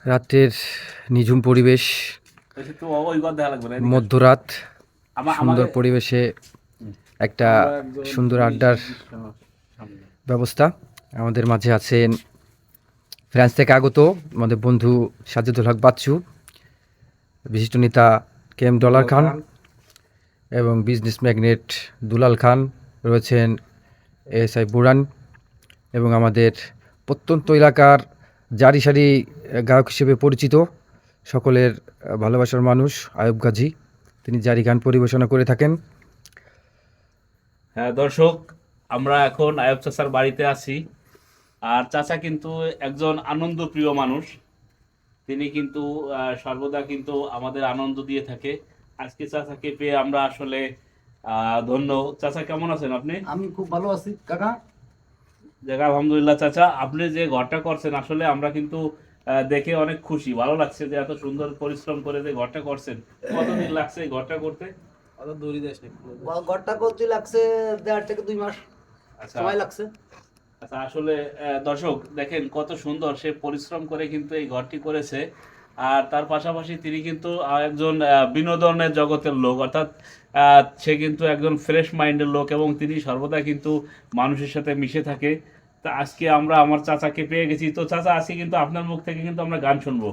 রাতের নিঝুম পরিবেশ, মধ্যরাত, সুন্দর পরিবেশে একটা সুন্দর আড্ডার ব্যবস্থা। আমাদের মাঝে আছেন ফ্রান্স থেকে আগত আমাদের বন্ধু সাজেদুল হক বাচ্চু, বিশিষ্ট নেতা কেএম ডলার খান এবং বিজনেস ম্যাগনেট দুলাল খান, রয়েছেন এএসআই বুরান এবং আমাদের প্রত্যন্ত এলাকার জারি সারি গায়ক হিসেবে পরিচিত সকলের ভালোবাসার মানুষ আয়ুব গাজী, তিনি জারি গান পরিবেশনা করে থাকেন। হ্যাঁ দর্শক, আমরা এখন আয়ুব চাচার বাড়িতে আছি। আর চাচা কিন্তু একজন আনন্দপ্রিয় মানুষ, তিনি কিন্তু সর্বদা কিন্তু আমাদের আনন্দ দিয়ে থাকে। আজকে চাচাকে পেয়ে আমরা আসলে ধন্য। চাচা কেমন আছেন আপনি? আমি খুব ভালো আছি কাকা। জায়গা আলহামদুলিল্লাহ। চাচা, আপনি যে ঘরটা করছেন আসলে আমরা কিন্তু দেখে অনেক খুশি, ভালো লাগছে যে এত সুন্দর পরিশ্রম করে যে ঘরটা করছেন। কতদিন লাগছে এই ঘরটা করতে? ঘরটা করতে লাগছে 1.5 থেকে 2 মাস সময় লাগছে। আচ্ছা, আসলে দর্শক দেখেন কত সুন্দর সে পরিশ্রম করে কিন্তু এই ঘরটি করেছে। আর তার পাশাপাশি তিনি কিন্তু একজন বিনোদনের জগতের লোক, অর্থাৎ সে কিন্তু একজন ফ্রেশ মাইন্ডের লোক এবং তিনি সর্বদা কিন্তু মানুষের সাথে মিশে থাকে। তা আজকে আমরা আমার চাচাকে পেয়ে গেছি। তো চাচা, আজকে কিন্তু আপনার মুখ থেকে কিন্তু আমরা গান শুনবো।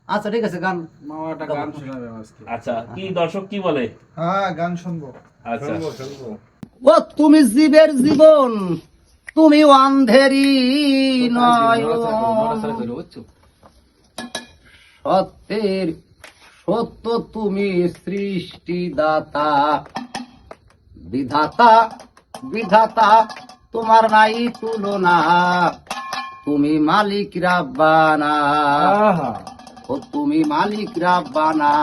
আচ্ছা ঠিক আছে, গান মামাটা গান শোনাবে আজকে। আচ্ছা, কি দর্শক কি বলে? হ্যাঁ, গান শুনবো। আচ্ছা, ও তুমি জীবের জীবন, তুমি অন্ধেরি নয়, সত্যের সত্য তুমি সৃষ্টিদাতা, বিধাতা বিধাতা তোমার নাই তুলনা, তুমি মালিক রাব্বানা, ও তুমি মালিক রাব্বানা।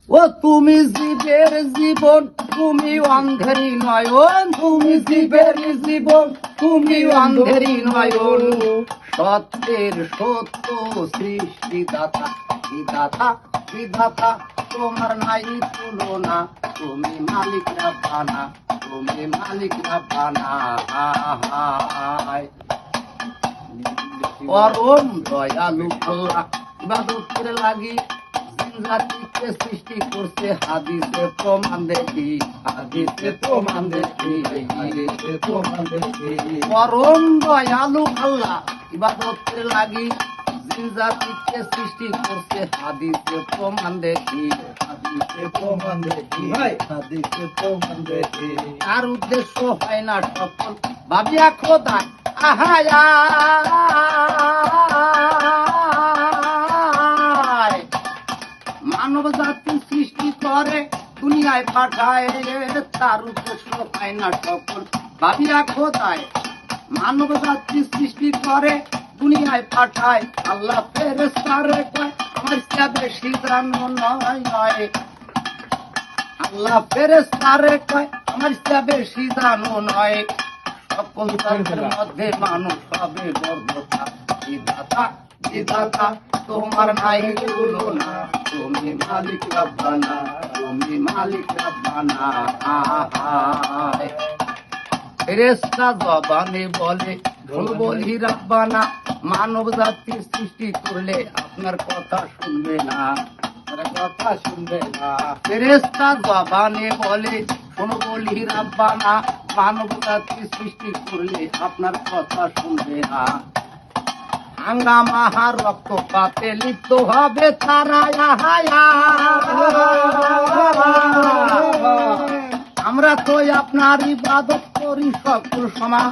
ও তুমি জীবের জীবন, তুমি অন্ধেরি নয়ন, তুমি জীবের জীবন, তুমি অন্ধেরি নয়ন, সত্যের সত্য সৃষ্টিদাতা, বিধাতা বিধাতা তোমার নাই তুলনা, তুমি মালিক রাব্বানা, তুমি মালিক রাব্বানা। পরম দয়ালু আল্লাহ ইবাদতের লাগি জাতিকে সৃষ্টি করছে, হাদিসে প্রমাণ দেখি, হাদিসে প্রমাণ দেখি, হাদিসে প্রমাণ দেখি। পরম দয়ালু আল্লাহ ইবাদতের লাগি জাতিকে সৃষ্টি করছে, হাদিসে প্রমাণ দেখি, হাদিসে প্রমাণ দেখি, হাদিসে প্রমাণ দেখি। তার উদ্দেশ্য হয় না সফল ভাবিয়া খোদা আহায়া, মানব জাতি সৃষ্টি করে দুনিয়ায় পাঠায়, তার উদ্দেশ্য হয় না সফল ভাবিয়া খোদায়, মানব জাতি সৃষ্টি করে দুনিয়ায় পাঠায়। আল্লাহ ফেরেশতারে কয় আমার চেয়ে বেশি জানো নয়, আল্লাহ ফেরেশতারে কয় আমার চেয়ে বেশি জানো নয়, সকল জাতির মধ্যে মানুষ হবে বর্ধতা, বিধাতা বিধাতা তোমার নাই তুলনা, তুমি মালিক রাব্বানা, তুমি মালিক রাব্বানা। ফেরেশতা জবানে বলে বলি রাব্বানা, মানব জাতির সৃষ্টি করলে আপনার কথা শুনবে না, কথা শুনবে না। ফেরেশতা জবানে বলে বলি রাব্বানা, মানব জাতির সৃষ্টি করলে আপনার কথা শুনবে না। হাঙ্গামা রক্তপাতে লিপ্ত হবে তারা, আমরা তো আপনার ইবাদত করি সকল সময়,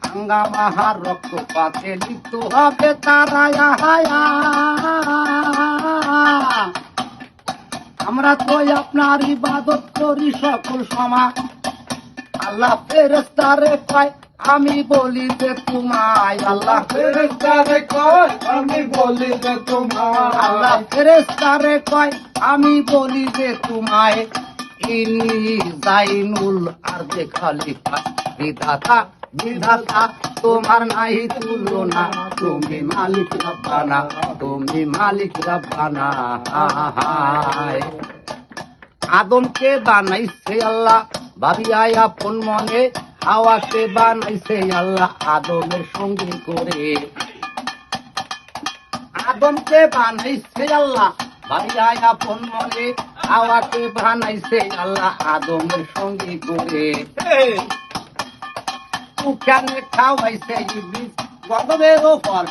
হাঙ্গামা রক্তপাতে লিপ্ত হবে তারা, আমরা তো আপনার ইবাদত করি সকল সময়। আল্লাহ ফেরেশতারে কয় আমি বলি যে তোমায়, আল্লাহ ফেরেশতারে কয় আমি বলি যে তোমায়, আল্লাহ ফেরেশতারে কয় আমি বলি যে তোমায়, ইনি জাইনুল আরদে খলিফা, বিধাতা বিধাতা তোমার নাই তুলনা, তুমি মালিক রাব্বানা, তুমি মালিক রাব্বানা। আদমকে বানাইছে আল্লাহ ভাবিয়া আপন মনে, হাওয়াকে বানাইছে আল্লাহ আদমের সঙ্গে করে, আদমকে বানাইছে আল্লাহ ভাইয়া আপন মনে, হাওয়াকে বানাইছে আল্লাহ আদমের সঙ্গে করে, ওখানে খাওয়াইছে ইবলিস গজবের ওপর,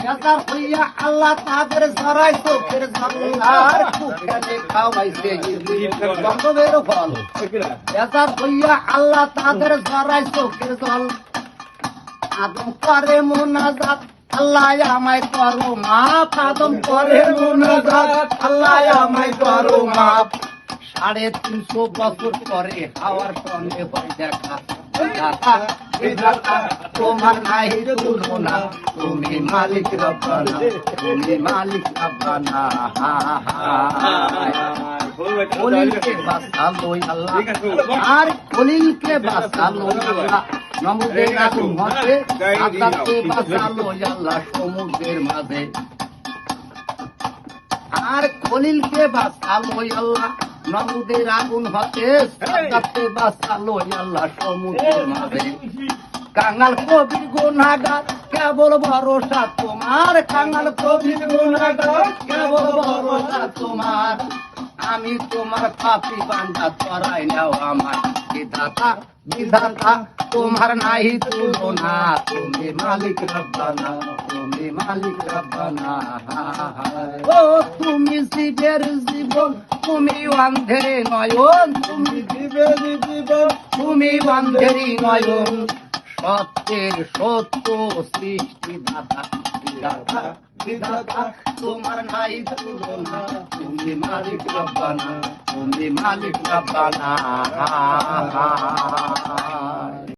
বেজার হইয়া আল্লাহ তাদের জড়াই চোখের জল, ওখানে খাওয়াইছে ইবলিস গজবের ফল, বেজার হইয়া আল্লাহ তাদের জড়াই চোখের জল। আদম করে মুনাজাত আল্লাহ আমায় করো মাপ, আদম করে মুনাজাত আল্লাহ আমায় করো মাপ। 350 বছর পরে হাওয়ার সঙ্গে হয় দেখা, বিধাতা বিধাতা তোমার নাই তুলনা, তুমি মালিক রব্বানা, তুমি মালিক রব্বানা। খলিলকে বাঁচালো আল্লাহ, আর খলিলকে বাঁচালো আল্লাহ নমরুদের আগুন হতে, আদাতকে বাঁচালো আল্লাহ সমুদ্রের মাঝে, আর খলিলকে বাঁচালো আল্লাহ নমরুদের আগুন হতে, আদাতকে বাঁচালো আল্লাহ সমুদ্রের মাঝে। কাঙাল কবির গুনাহগার কেবল ভরসা তোমার, কাঙাল কবির গুনাহগার কেবল ভরসা তোমার, আমি তোমার পাপী বান্দা চড়াই নাও আমার, বিধাতা বিধাতা তোমার নাই তুলনা, তুমি মালিক রব্বানা, তুমি মালিক রব্বানা। ও তুমি জীবের জীবন, তুমি অন্ধের নয়ন, তুমি জীবের জীবন, তুমি অন্ধের নয়ন, সত্যের সত্য সৃষ্টিদাতা, বিধাতা বিধাতা তোমার নাই তুলনা, তুমি মালিক রব্বানা, তুমি মালিক রব্বানা।